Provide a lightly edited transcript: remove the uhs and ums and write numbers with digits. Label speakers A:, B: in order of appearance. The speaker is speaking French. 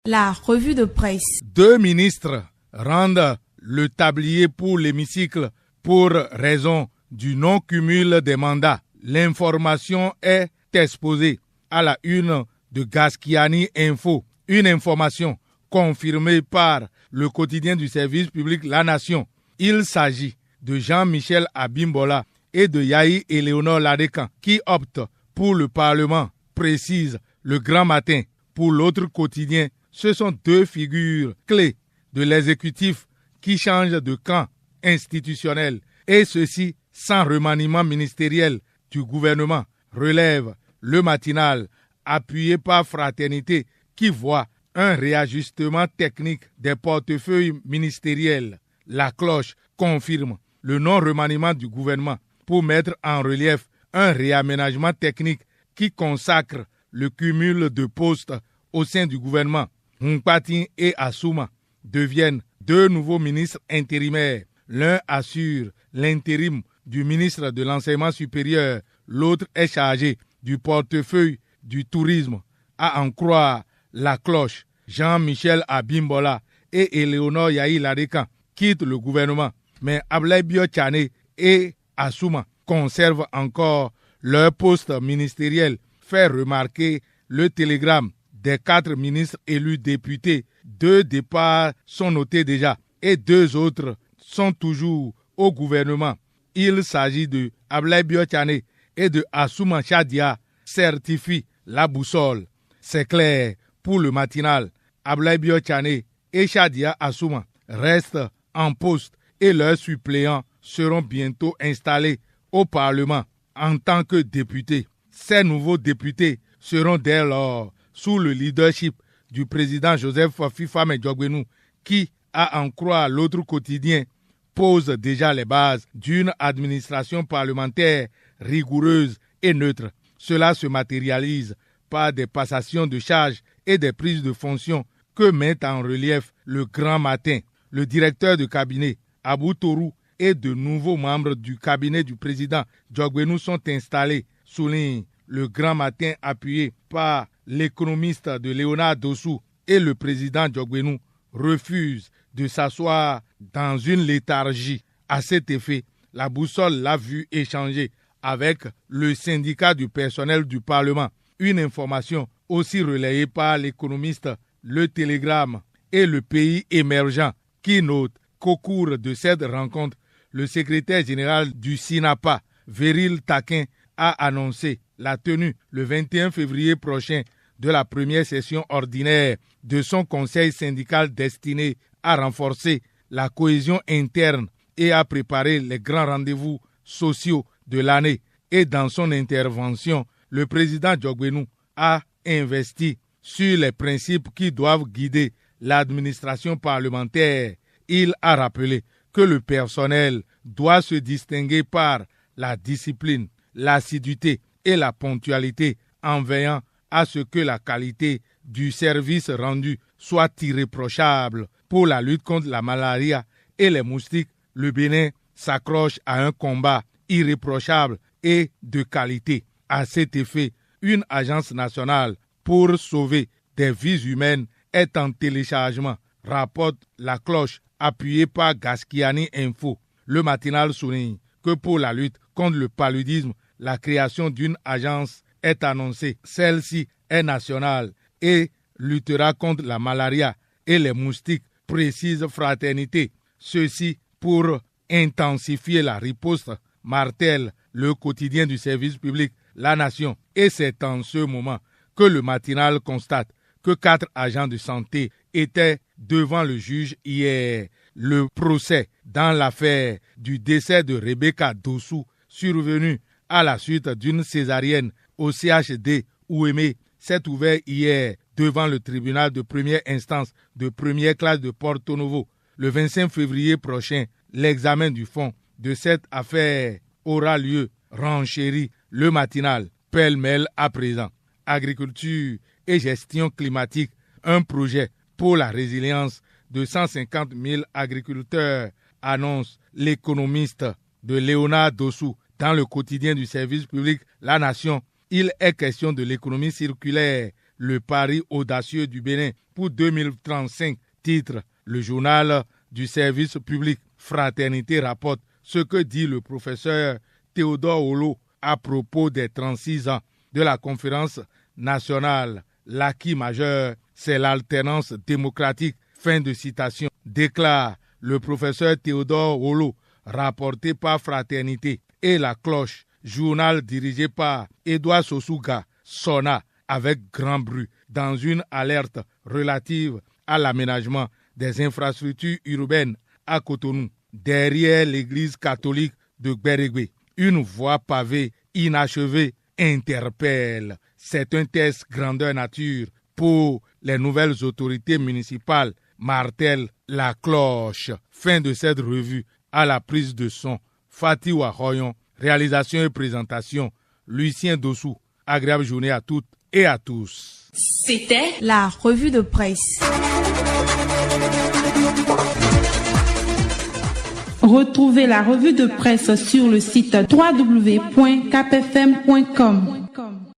A: La revue de presse.
B: 2 ministres rendent le tablier pour l'hémicycle pour raison du non-cumul des mandats. L'information est exposée à la une de Gaskiani Info. Une information confirmée par le quotidien du service public La Nation. Il s'agit de Jean-Michel Abimbola et de Yahi Éléonore Ladekan qui optent pour le Parlement, précise le Grand Matin. Pour l'autre quotidien, ce sont 2 figures clés de l'exécutif qui changent de camp institutionnel, et ceci sans remaniement ministériel du gouvernement, relève le matinal, appuyé par Fraternité, qui voit un réajustement technique des portefeuilles ministériels. La cloche confirme le non-remaniement du gouvernement pour mettre en relief un réaménagement technique qui consacre le cumul de postes au sein du gouvernement. Nkpatin et Assouma deviennent 2 nouveaux ministres intérimaires. L'un assure l'intérim du ministre de l'Enseignement supérieur, l'autre est chargé du portefeuille du tourisme. À en croire la cloche, Jean-Michel Abimbola et Éléonore Yahi Ladekan quittent le gouvernement, mais Ablaye Biotchane et Assouma conservent encore leur poste ministériel, fait remarquer le télégramme des 4 ministres élus députés. 2 départs sont notés déjà et 2 autres sont toujours au gouvernement. Il s'agit de Ablaye Biotchane et de Assouma Chadia, certifie la boussole. C'est clair pour le matinal. Ablaye Biotchane et Chadia Assouma restent en poste et leurs suppléants seront bientôt installés au Parlement en tant que députés. Ces nouveaux députés seront dès lors sous le leadership du président Joseph Fifame Diogbenou qui, à en croire l'autre quotidien, pose déjà les bases d'une administration parlementaire rigoureuse et neutre. Cela se matérialise par des passations de charges et des prises de fonction que met en relief le Grand Matin. Le directeur de cabinet, Abou Torou, et de nouveaux membres du cabinet du président Diogbenou sont installés, souligne le Grand Matin appuyé par l'économiste de Léonard Dossou, et le président Diogbenou refuse de s'asseoir dans une léthargie. À cet effet, la boussole l'a vu échanger avec le syndicat du personnel du Parlement. Une information aussi relayée par l'économiste Le Télégramme et le Pays émergent qui note qu'au cours de cette rencontre, le secrétaire général du SINAPA, Véril Taquin, a annoncé la tenue le 21 février prochain de la première session ordinaire de son conseil syndical destiné à renforcer la cohésion interne et à préparer les grands rendez-vous sociaux de l'année. Et dans son intervention, le président Diogbenou a investi sur les principes qui doivent guider l'administration parlementaire. Il a rappelé que le personnel doit se distinguer par la discipline, l'assiduité et la ponctualité en veillant à ce que la qualité du service rendu soit irréprochable. Pour la lutte contre la malaria et les moustiques, le Bénin s'accroche à un combat irréprochable et de qualité. À cet effet, une agence nationale pour sauver des vies humaines est en téléchargement, rapporte la cloche appuyée par Gaskiani Info. Le matinal souligne que pour la lutte contre le paludisme, la création d'une agence est annoncée. Celle-ci est nationale et luttera contre la malaria et les moustiques, précise Fraternité. Ceci pour intensifier la riposte, martèle le quotidien du service public La Nation. Et c'est en ce moment que le matinal constate que 4 agents de santé étaient devant le juge hier. Le procès dans l'affaire du décès de Rebecca Dossou, survenu à la suite d'une césarienne au CHD Ouémé, s'est ouvert hier devant le tribunal de première instance de première classe de Porto Novo. Le 25 février prochain, l'examen du fond de cette affaire aura lieu, renchérit le matinal, pêle-mêle à présent. Agriculture et gestion climatique, un projet pour la résilience de 150 000 agriculteurs, annonce l'économiste de Léonard Dossou dans le quotidien du service public La Nation. Il est question de l'économie circulaire le pari audacieux du Bénin pour 2035, titre le journal du service public. Fraternité rapporte ce que dit le professeur Théodore Olo à propos des 36 ans de la conférence nationale. L'acquis majeur, c'est l'alternance démocratique. Fin de citation. Déclare le professeur Théodore Olo, rapporté par Fraternité. Et la cloche, journal dirigé par Edouard Sossouga, sonna avec grand bruit dans une alerte relative à l'aménagement des infrastructures urbaines à Cotonou, derrière l'église catholique de Gbérégbé. Une voie pavée inachevée interpelle. C'est un test grandeur nature pour les nouvelles autorités municipales, martèle la cloche. Fin de cette revue. À la prise de son, Fatih Wahoyon. Réalisation et présentation, Lucien Dossou. Agréable journée à toutes et à tous.
A: C'était la revue de presse.
C: Retrouvez la revue de presse sur le site www.kpfm.com.